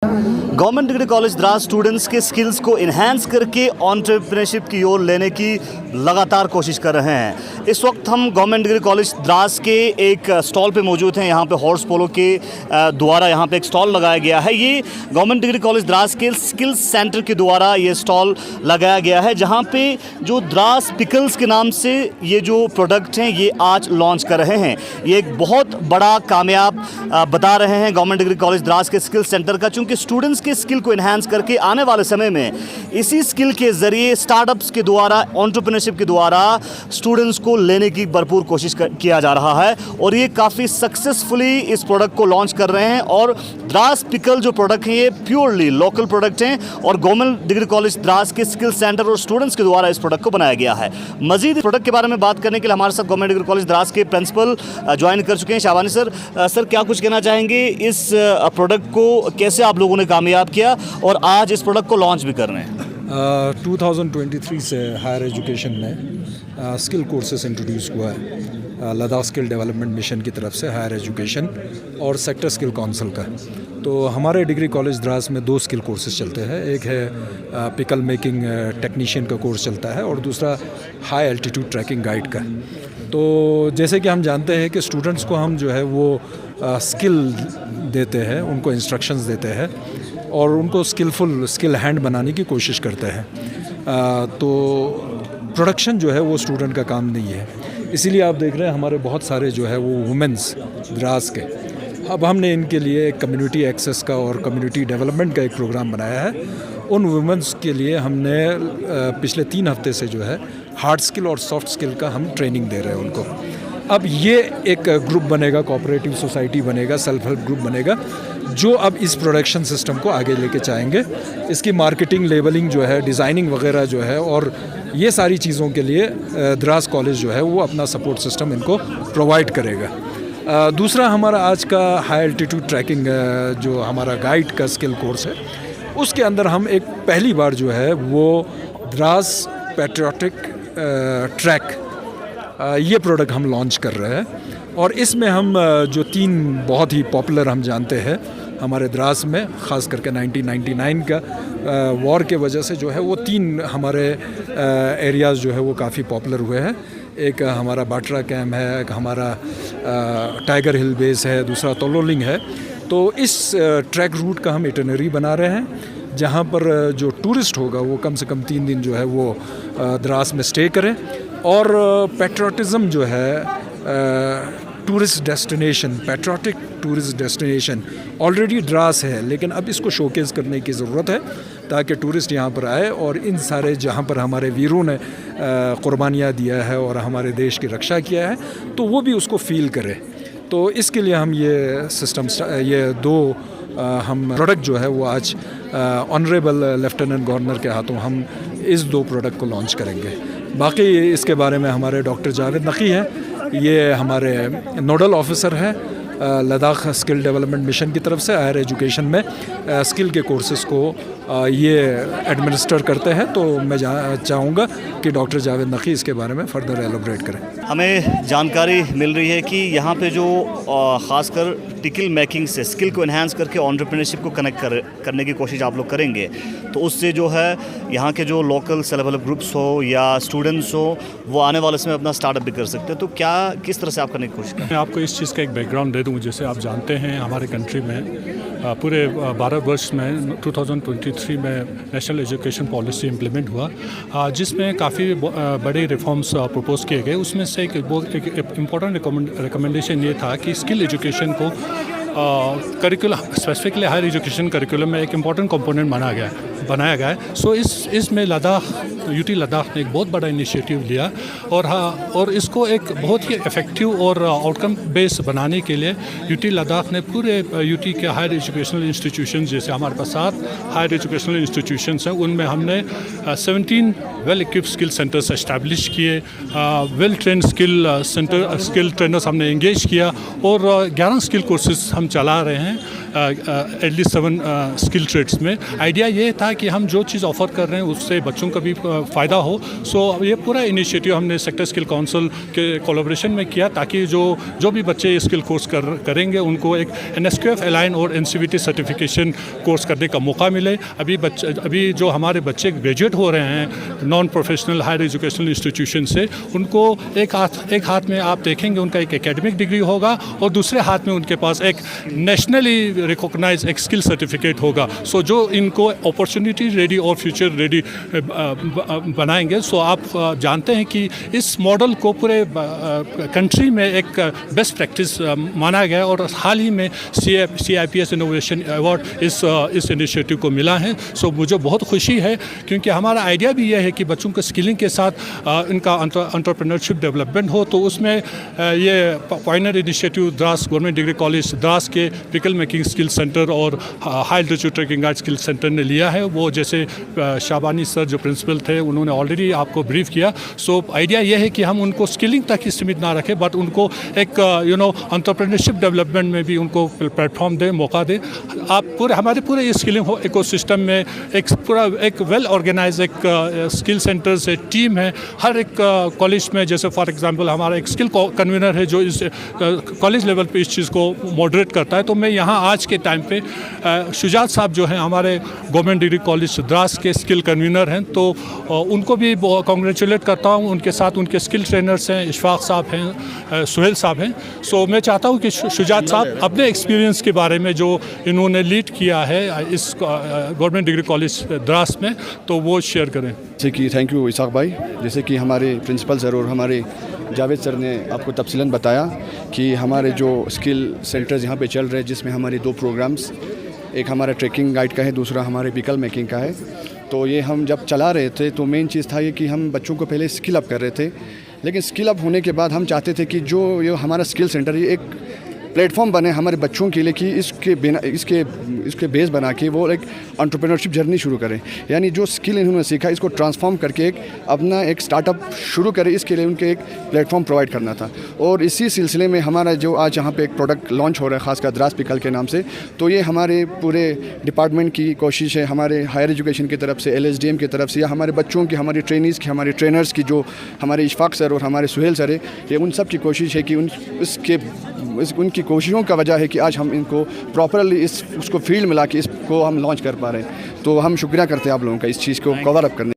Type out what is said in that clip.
Government degree college Dras students के skills को enhance करके एंटरप्रेन्योरशिप की ओर लेने की लगातार कोशिश कर रहे हैं। इस वक्त हम गवर्नमेंट डिग्री कॉलेज द्रास के एक स्टॉल पे मौजूद हैं। यहाँ पे हॉर्स पोलो के द्वारा यहाँ पे एक स्टॉल लगाया गया है। ये गवर्नमेंट डिग्री कॉलेज द्रास के स्किल्स सेंटर के द्वारा ये स्टॉल लगाया गया है, जहाँ पे जो द्रास पिकल्स के नाम से ये जो प्रोडक्ट हैं ये आज लॉन्च कर रहे हैं। ये एक बहुत बड़ा कामयाब बता रहे हैं गवर्नमेंट डिग्री कॉलेज द्रास के स्किल्स सेंटर का, चूँकि स्टूडेंट्स के स्किल को इन्हांस करके आने वाले समय में इसी स्किल के ज़रिए स्टार्टअप्स के द्वारा एंटरप्रेन्योरशिप के द्वारा स्टूडेंट्स को लेने की भरपूर कोशिश किया जा रहा है। और ये काफ़ी सक्सेसफुली इस प्रोडक्ट को लॉन्च कर रहे हैं। और द्रास पिकल जो प्रोडक्ट हैं ये प्योरली लोकल प्रोडक्ट हैं और गवर्नमेंट डिग्री कॉलेज द्रास के स्किल सेंटर और स्टूडेंट्स के द्वारा इस प्रोडक्ट को बनाया गया है। मजीद इस प्रोडक्ट के बारे में बात करने के लिए हमारे साथ गवर्नमेंट डिग्री कॉलेज द्रास के प्रिंसिपल ज्वाइन कर चुके हैं, शाबानी सर। सर, क्या कुछ कहना चाहेंगे, इस प्रोडक्ट को कैसे आप लोगों ने कामयाब किया और आज इस प्रोडक्ट को लॉन्च भी कर रहे हैं? 2023 से हायर एजुकेशन में स्किल कोर्सेज इंट्रोड्यूस हुआ है लद्दाख स्किल डेवलपमेंट मिशन की तरफ से, हायर एजुकेशन और सेक्टर स्किल काउंसिल का। तो हमारे डिग्री कॉलेज द्रास में 2 स्किल कोर्सेज चलते हैं। एक है पिकल मेकिंग टेक्नीशियन का कोर्स चलता है और दूसरा हाई एल्टीट्यूड ट्रैकिंग गाइड का। तो जैसे कि हम जानते हैं कि स्टूडेंट्स को हम जो है वो स्किल देते हैं, उनको इंस्ट्रक्शंस देते हैं और उनको स्किल हैंड बनाने की कोशिश करते हैं। तो प्रोडक्शन जो है वो स्टूडेंट का काम नहीं है। इसीलिए आप देख रहे हैं हमारे बहुत सारे जो है वो वुमेंस द्रास के, अब हमने इनके लिए कम्युनिटी एक्सेस का और कम्युनिटी डेवलपमेंट का एक प्रोग्राम बनाया है। उन वुमेंस के लिए हमने पिछले 3 हफ्ते से जो है हार्ड स्किल और सॉफ्ट स्किल का हम ट्रेनिंग दे रहे हैं उनको। अब ये एक ग्रुप बनेगा, कोऑपरेटिव सोसाइटी बनेगा, सेल्फ हेल्प ग्रुप बनेगा, जो अब इस प्रोडक्शन सिस्टम को आगे लेके जाएंगे। इसकी मार्केटिंग, लेबलिंग जो है, डिज़ाइनिंग वगैरह जो है, और ये सारी चीज़ों के लिए द्रास कॉलेज जो है वो अपना सपोर्ट सिस्टम इनको प्रोवाइड करेगा। दूसरा हमारा आज का हाई एल्टीट्यूड ट्रैकिंग जो हमारा गाइड का स्किल कोर्स है, उसके अंदर हम एक पहली बार जो है वो द्रास पैट्रियोटिक ट्रैक ये प्रोडक्ट हम लॉन्च कर रहे हैं। और इसमें हम जो 3 बहुत ही पॉपुलर हम जानते हैं हमारे द्रास में, ख़ास करके 1999 का वॉर के वजह से जो है वो 3 हमारे एरियाज़ जो है वो काफ़ी पॉपुलर हुए हैं। एक हमारा बाट्रा कैम्प है, एक हमारा टाइगर हिल बेस है, दूसरा तोलोलिंग है। तो इस ट्रैक रूट का हम इटिनरी बना रहे हैं, जहाँ पर जो टूरिस्ट होगा वो कम से कम 3 दिन जो है वो द्रास में स्टे करें। और पैट्रियोटिज़म जो है tourist destination, patriotic tourist destination already Dras है, लेकिन अब इसको शोकेस करने की ज़रूरत है ताकि टूरिस्ट यहाँ पर आए और इन सारे जहाँ पर हमारे वीरों ने कुर्बानियाँ दिया है और हमारे देश की रक्षा किया है, तो वो भी उसको फील करें। तो इसके लिए हम ये सिस्टम, ये 2 हम प्रोडक्ट जो है वो आज ऑनरेबल लेफ्टिनेंट गवर्नर के हाथों हम इस 2 प्रोडक्ट को लॉन्च करेंगे। बाकी इसके बारे में हमारे डॉक्टर जावेद नकी हैं, ये हमारे नोडल ऑफिसर हैं लद्दाख स्किल डेवलपमेंट मिशन की तरफ से। हायर एजुकेशन में स्किल के कोर्सेज़ को ये एडमिनिस्टर करते हैं। तो मैं चाहूँगा कि डॉक्टर जावेद नकी इसके बारे में फर्दर एलोबरेट करें। हमें जानकारी मिल रही है कि यहाँ पे जो ख़ासकर पिकल मेकिंग से स्किल को इन्हांस करके एंटरप्रेन्योरशिप को कनेक्ट करने की कोशिश आप लोग करेंगे, तो उससे जो है यहाँ के जो लोकल सेल्फ हेल्प ग्रुप्स हो या स्टूडेंट्स हो वो आने वाले समय अपना स्टार्टअप भी कर सकते हैं। तो क्या किस तरह से आप करने की कोशिश करें? मैं आपको इस चीज़ का एक बैकग्राउंड दे दूँ। जैसे आप जानते हैं हमारे कंट्री में पूरे भारतवर्ष में 2023 में नेशनल एजुकेशन पॉलिसी इम्प्लीमेंट हुआ, जिसमें काफ़ी बड़े रिफॉर्म्स प्रपोज किए गए। उसमें से एक इम्पॉर्टेंट रिकमेंडेशन ये था कि स्किल एजुकेशन को curriculum, specifically higher education curriculum में एक इम्पॉर्टेंट कंपोनेंट बनाया गया है। सो इसमें लद्दाख, यूटी लद्दाख ने एक बहुत बड़ा इनिशिएटिव लिया और इसको एक बहुत ही इफेक्टिव और आउटकम बेस बनाने के लिए यूटी लद्दाख ने पूरे यूटी के हायर एजुकेशनल इंस्टीट्यूशन, जैसे हमारे पास 7 हायर एजुकेशनल इंस्टीट्यूशंस हैं, उनमें हमने 17 well equipped skill centres establish किए, वेल ट्रेंड स्किल ट्रेनर्स हमने एंगेज किया और 11 स्किल कोर्सेज हम चला रहे हैं एटलीस्ट 7 स्किल ट्रेड्स में। आइडिया ये था कि हम जो चीज़ ऑफ़र कर रहे हैं उससे बच्चों का भी फ़ायदा हो। सो ये पूरा इनिशिएटिव हमने सेक्टर स्किल काउंसिल के कोलैबोरेशन में किया, ताकि जो भी बच्चे स्किल कोर्स करेंगे उनको एक NSQF अलाइन और NCVT सर्टिफिकेशन कोर्स करने का मौका मिले। अभी जो हमारे बच्चे ग्रेजुएट हो रहे हैं non professional hire educational institution से, उनको एक हाथ में आप देखेंगे उनका एक एकेडमिक डिग्री होगा और दूसरे हाथ में उनके पास एक नेशनली रिकॉग्नाइज एक स्किल सर्टिफिकेट होगा। सो जो इनको अपॉर्चुनिटी रेडी और फ्यूचर रेडी बनाएंगे। सो आप जानते हैं कि इस मॉडल को पूरे कंट्री में एक बेस्ट प्रैक्टिस माना गया और हाल ही में CIPS इनोवेशन अवार्ड इस इनिशिएटिव को मिला है। सो मुझे बहुत खुशी है, क्योंकि हमारा आइडिया भी यह है कि बच्चों को स्किलिंग के साथ इनका एंटरप्रेन्योरशिप डेवलपमेंट हो। तो उसमें ये Pioneer initiative Dras government degree college Dras के पिकल मेकिंग स्किल सेंटर और high altitude trekking guide skill centre ने लिया है। वो जैसे शाबानी सर जो प्रिंसिपल थे उन्होंने ऑलरेडी आपको ब्रीफ किया। सो आइडिया यह है कि हम उनको स्किलिंग तक ही सीमित ना रखें, बट उनको एक एंटरप्रेन्योरशिप डेवलपमेंट में भी उनको प्लेटफॉर्म दें, मौका दें। आप हमारे पूरे स्किलिंग इकोसिस्टम में एक वेल ऑर्गेनाइज एक स्किल सेंटर्स है, टीम है हर एक कॉलेज में। जैसे फॉर एग्जांपल हमारा एक स्किल कन्वीनर है जो इस कॉलेज लेवल पे इस चीज़ को मॉडरेट करता है। तो मैं यहाँ आज के टाइम पे शुजात साहब जो हैं हमारे गवर्नमेंट डिग्री कॉलेज द्रास के स्किल कन्वीनर हैं, तो उनको भी कॉन्ग्रेचुलेट करता हूँ। उनके साथ उनके स्किल ट्रेनर्स हैं, इशफाक साहब हैं, सुहेल साहब हैं। सो मैं चाहता हूँ कि शुजात साहब अपने एक्सपीरियंस के बारे में जो इन्होंने लीड किया है इस गवर्नमेंट डिग्री कॉलेज द्रास में, तो वो शेयर करें। जैसे कि थैंक यू इसाक भाई, जैसे कि हमारे प्रिंसिपल सर और हमारे जावेद सर ने आपको तफसीलन बताया कि हमारे जो स्किल सेंटर्स यहाँ पे चल रहे हैं, जिसमें हमारे 2 प्रोग्राम्स, एक हमारा ट्रैकिंग गाइड का है, दूसरा हमारे व्हीकल मेकिंग का है। तो ये हम जब चला रहे थे तो मेन चीज़ था ये कि हम बच्चों को पहले स्किल अप कर रहे थे, लेकिन स्किल अप होने के बाद हम चाहते थे कि जो ये हमारा स्किल सेंटर ये एक प्लेटफॉर्म बने हमारे बच्चों के लिए कि इसके बेस बना के वो एक एंटरप्रेन्योरशिप जर्नी शुरू करें। यानी जो स्किल इन्होंने सीखा इसको ट्रांसफॉर्म करके अपना एक स्टार्टअप शुरू करें, इसके लिए उनके एक प्लेटफॉर्म प्रोवाइड करना था। और इसी सिलसिले में हमारा जो आज यहाँ पे एक प्रोडक्ट लॉन्च हो रहा है खासकर द्रास पिकल के नाम से, तो ये हमारे पूरे डिपार्टमेंट की कोशिश है, हमारे हायर एजुकेशन की तरफ से, LSDM की तरफ से, या हमारे बच्चों की, हमारी ट्रेनीज़ की, हमारे ट्रेनर्स की, जो हमारे इशफाक सर और हमारे सुहेल सर है, ये उन सब की कोशिश है कि उनकी कोशिशों का वजह है कि आज हम इनको प्रॉपरली उसको फील्ड मिला के इसको हम लॉन्च कर पा रहे हैं। तो हम शुक्रिया करते हैं आप लोगों का इस चीज़ को कवर अप करने।